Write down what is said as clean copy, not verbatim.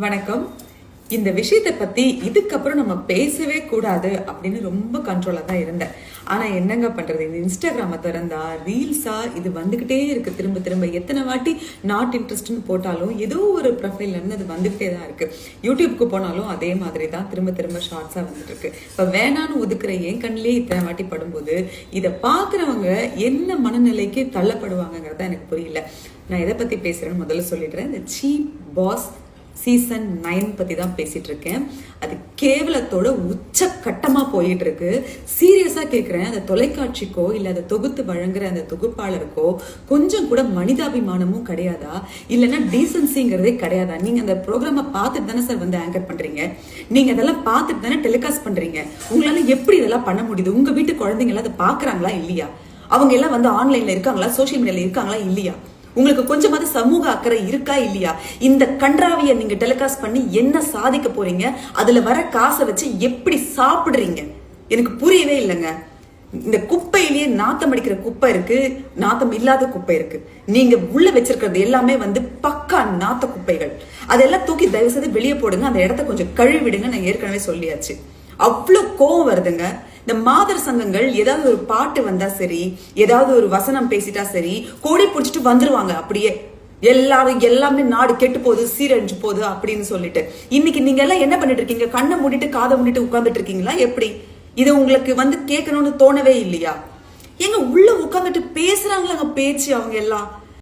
வணக்கம். இந்த விஷயத்தை பத்தி இதுக்கப்புறம் நம்ம பேசவே கூடாது அப்படின்னு ரொம்ப கண்ட்ரோலா தான் இருந்தேன். ஆனா என்னங்க பண்றது, இந்த இன்ஸ்டாகிராம திறந்தா ரீல்ஸா இது வந்துகிட்டே இருக்கு. திரும்ப திரும்ப எத்தனை வாட்டி நாட் இன்ட்ரெஸ்ட்னு போட்டாலும் ஏதோ ஒரு ப்ரொஃபைல்ல இருந்து அது வந்துகிட்டே தான் இருக்கு. யூடியூப்க்கு போனாலும் அதே மாதிரி தான் திரும்ப திரும்ப ஷார்ட்ஸா வந்துட்டு இருக்கு. இப்ப வேணான்னு ஒதுக்குற என் கண்ணிலேயே இத்தனை வாட்டி படும்போது இதை பாக்குறவங்க என்ன மனநிலைக்கு தள்ளப்படுவாங்கிறத எனக்கு புரியல. நான் எதை பத்தி பேசுறேன்னு முதல்ல சொல்லிடுறேன். இந்த சீப் பாஸ் சீசன் 9 பத்தி தான் பேசிட்டு இருக்கேன். அது கேவலத்தோட உச்சக்கட்டமா போயிட்டு இருக்கு. சீரியஸா கேக்குறேன், அந்த தொலைக்காட்சிக்கோ இல்ல அதை தொகுத்து வழங்குற அந்த தொகுப்பாளருக்கோ கொஞ்சம் கூட மனிதாபிமானமும் கிடையாதா? இல்லைன்னா டீசன்சிங்கிறதே கிடையாதா? நீங்க அந்த ப்ரோக்ராம பார்த்துட்டு தானே சார் வந்து ஆங்கர் பண்றீங்க. நீங்க அதெல்லாம் பார்த்துட்டு தானே டெலிகாஸ்ட் பண்றீங்க. உங்களால எப்படி இதெல்லாம் பண்ண முடியுது? உங்க வீட்டு குழந்தைங்க எல்லாம் அதை பாக்குறாங்களா இல்லையா? அவங்க எல்லாம் வந்து ஆன்லைன்ல இருக்காங்களா, சோசியல் மீடியால இருக்காங்களா இல்லையா? உங்களுக்கு கொஞ்சமாவது சமூக அக்கறை இருக்கா இல்லையா? இந்த கன்றாவிய நீங்க டெலிகாஸ்ட் பண்ணி என்ன சாதிக்க போறீங்க? அதுல வர காசை வச்சு எப்படி சாப்பிடுறீங்க? எனக்கு புரியவே இல்லைங்க. இந்த குப்பையிலேயே நாத்தம் அடிக்கிற குப்பை இருக்கு, நாத்தம் இல்லாத குப்பை இருக்கு. நீங்க உள்ள வச்சிருக்கிறது எல்லாமே வந்து பக்கா நாத்த குப்பைகள். அதெல்லாம் தூக்கி தயவு செய்து வெளியே போடுங்க. அந்த இடத்த கொஞ்சம் கழுவிடுங்க. நான் ஏற்கனவே சொல்லியாச்சு. அவ்வளவு கோவம் வருதுங்க. இந்த மாதர் சங்கங்கள் ஏதாவது ஒரு பாட்டு வந்தா சரி, ஏதாவது ஒரு வசனம் பேசிட்டா சரி, கோடி பிடிச்சிட்டு வந்துருவாங்க. அப்படியே எல்லாரும் எல்லாமே நாடு கெட்டு போகுது, சீரழிஞ்சு போகுது அப்படின்னு சொல்லிட்டு. இன்னைக்கு நீங்க எல்லாம் என்ன பண்ணிட்டு இருக்கீங்க? கண்ணை மூடிட்டு காதை மூடிட்டு உட்கார்ந்துட்டு இருக்கீங்களா? எப்படி இது உங்களுக்கு வந்து கேட்கணும்னு தோணவே இல்லையா? எங்க உள்ள உட்கார்ந்துட்டு பேசுறாங்களாங்க பேச்சு அவங்க எல்லாம்.